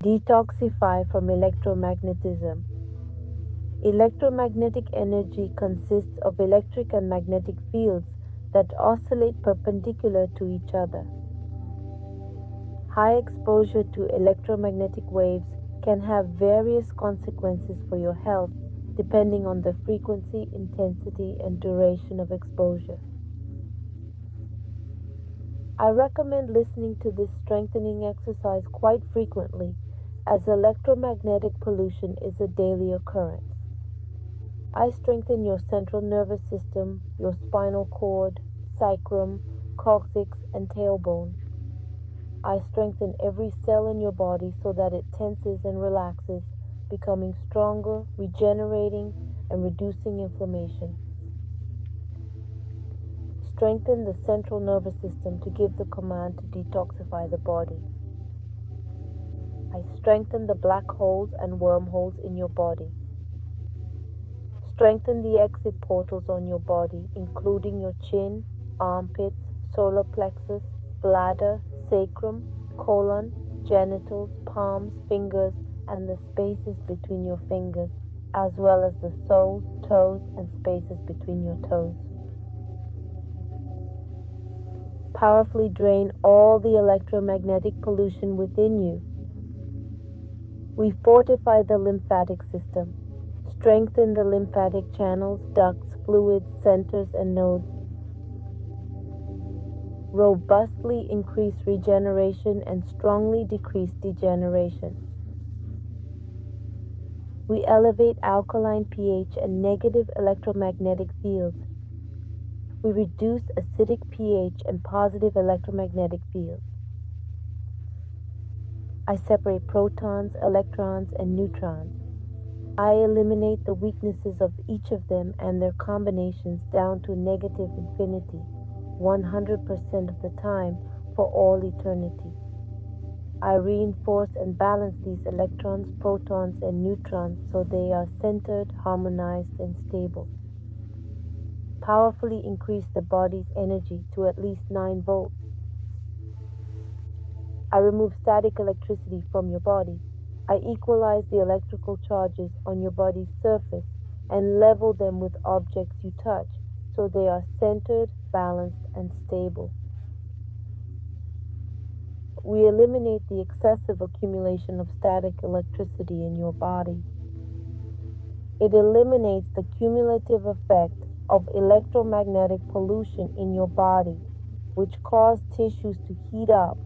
Detoxify from electromagnetism. Electromagnetic energy consists of electric and magnetic fields that oscillate perpendicular to each other. High exposure to electromagnetic waves can have various consequences for your health depending on the frequency, intensity, and duration of exposure. I recommend listening to this strengthening exercise quite frequently, as electromagnetic pollution is a daily occurrence. I strengthen your central nervous system, your spinal cord, sacrum, coccyx, and tailbone. I strengthen every cell in your body so that it tenses and relaxes, becoming stronger, regenerating, and reducing inflammation. Strengthen the central nervous system to give the command to detoxify the body. I strengthen the black holes and wormholes in your body. Strengthen the exit portals on your body, including your chin, armpits, solar plexus, bladder, sacrum, colon, genitals, palms, fingers, and the spaces between your fingers, as well as the soles, toes, and spaces between your toes. Powerfully drain all the electromagnetic pollution within you. We fortify the lymphatic system, strengthen the lymphatic channels, ducts, fluids, centers, and nodes. Robustly increase regeneration and strongly decrease degeneration. We elevate alkaline pH and negative electromagnetic fields. We reduce acidic pH and positive electromagnetic fields. I separate protons, electrons, and neutrons. I eliminate the weaknesses of each of them and their combinations down to negative infinity, 100% of the time for all eternity. I reinforce and balance these electrons, protons, and neutrons so they are centered, harmonized, and stable. Powerfully increase the body's energy to at least 9 volts. I remove static electricity from your body. I equalize the electrical charges on your body's surface and level them with objects you touch so they are centered, balanced, and stable. We eliminate the excessive accumulation of static electricity in your body. It eliminates the cumulative effect of electromagnetic pollution in your body, which cause tissues to heat up,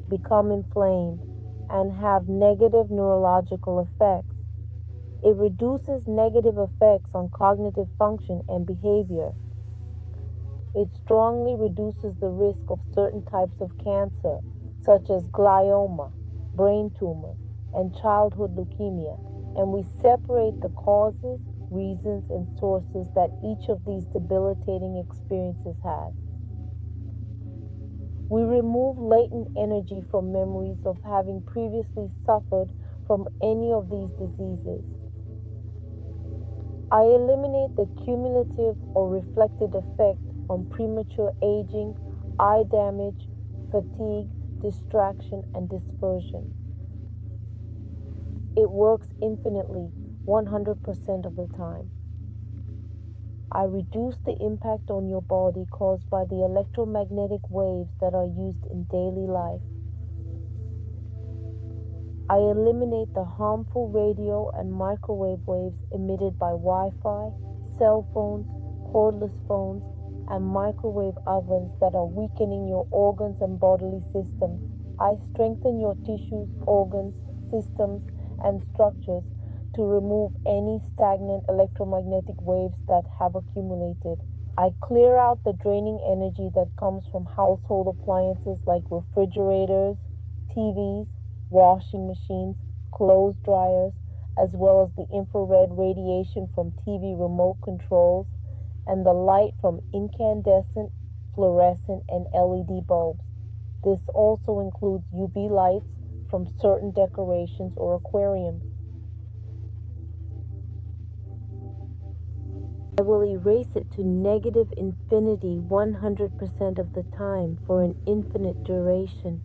become inflamed, and have negative neurological effects. It reduces negative effects on cognitive function and behavior. It strongly reduces the risk of certain types of cancer, such as glioma, brain tumors, and childhood leukemia, and we separate the causes, reasons, and sources that each of these debilitating experiences has. We remove latent energy from memories of having previously suffered from any of these diseases. I eliminate the cumulative or reflected effect on premature aging, eye damage, fatigue, distraction, and dispersion. It works infinitely, 100% of the time. I reduce the impact on your body caused by the electromagnetic waves that are used in daily life. I eliminate the harmful radio and microwave waves emitted by Wi-Fi, cell phones, cordless phones, and microwave ovens that are weakening your organs and bodily systems. I strengthen your tissues, organs, systems, and structures to remove any stagnant electromagnetic waves that have accumulated. I clear out the draining energy that comes from household appliances like refrigerators, TVs, washing machines, clothes dryers, as well as the infrared radiation from TV remote controls and the light from incandescent, fluorescent, and LED bulbs. This also includes UV lights from certain decorations or aquariums. I will erase it to negative infinity 100% of the time for an infinite duration.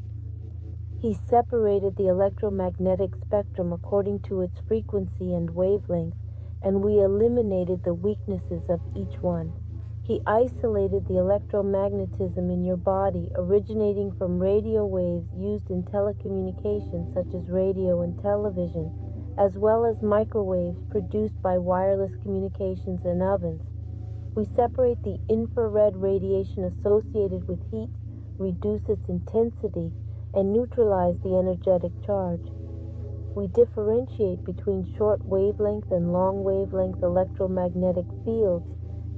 He separated the electromagnetic spectrum according to its frequency and wavelength, and we eliminated the weaknesses of each one. He isolated the electromagnetism in your body originating from radio waves used in telecommunications such as radio and television, as well as microwaves produced by wireless communications and ovens. We separate the infrared radiation associated with heat, reduce its intensity, and neutralize the energetic charge. We differentiate between short wavelength and long wavelength electromagnetic fields,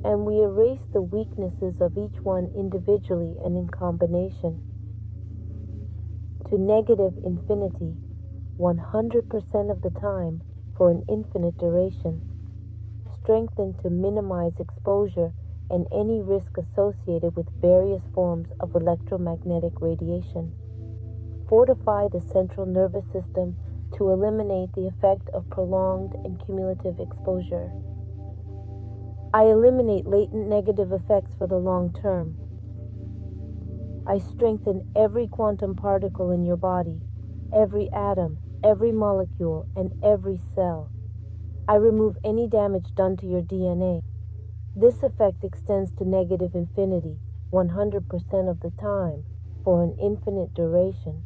and we erase the weaknesses of each one individually and in combination. To negative infinity, 100% of the time for an infinite duration. Strengthen to minimize exposure and any risk associated with various forms of electromagnetic radiation. Fortify the central nervous system to eliminate the effect of prolonged and cumulative exposure. I eliminate latent negative effects for the long term. I strengthen every quantum particle in your body, every atom, every molecule, and every cell. I remove any damage done to your DNA. This effect extends to negative infinity, 100% of the time, for an infinite duration.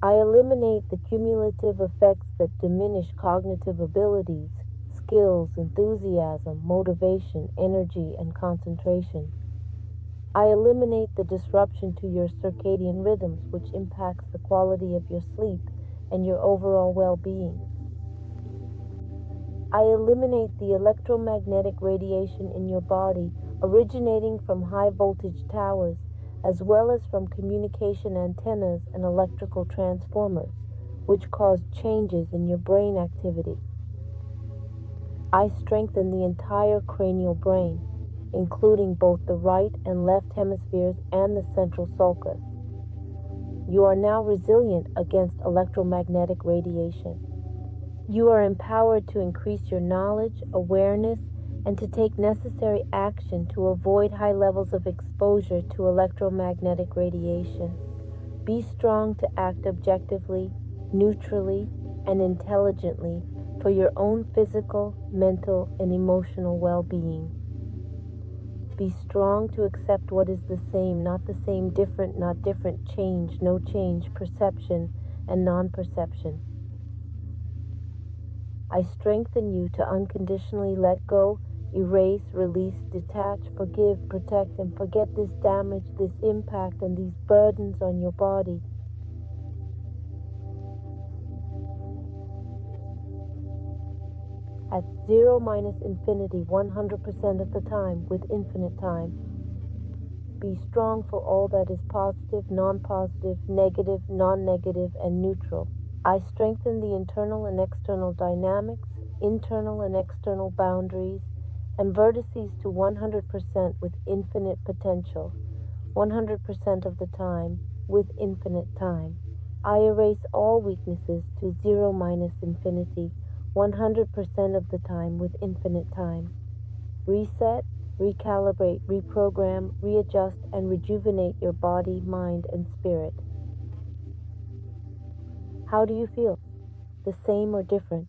I eliminate the cumulative effects that diminish cognitive abilities, skills, enthusiasm, motivation, energy, and concentration. I eliminate the disruption to your circadian rhythms, which impacts the quality of your sleep and your overall well-being. I eliminate the electromagnetic radiation in your body originating from high-voltage towers, as well as from communication antennas and electrical transformers, which cause changes in your brain activity. I strengthen the entire cranial brain, including both the right and left hemispheres and the central sulcus. You are now resilient against electromagnetic radiation. You are empowered to increase your knowledge, awareness, and to take necessary action to avoid high levels of exposure to electromagnetic radiation. Be strong to act objectively, neutrally, and intelligently for your own physical, mental, and emotional well-being. Be strong to accept what is the same, not the same, different, not different, change, no change, perception, and non-perception. I strengthen you to unconditionally let go, erase, release, detach, forgive, protect, and forget this damage, this impact, and these burdens on your body. At 0 minus infinity, 100% of the time, with infinite time. Be strong for all that is positive, non-positive, negative, non-negative, and neutral. I strengthen the internal and external dynamics, internal and external boundaries, and vertices to 100% with infinite potential, 100% of the time with infinite time. I erase all weaknesses to 0 minus infinity, 100% of the time with infinite time. Reset, recalibrate, reprogram, readjust, and rejuvenate your body, mind, and spirit. How do you feel? The same or different?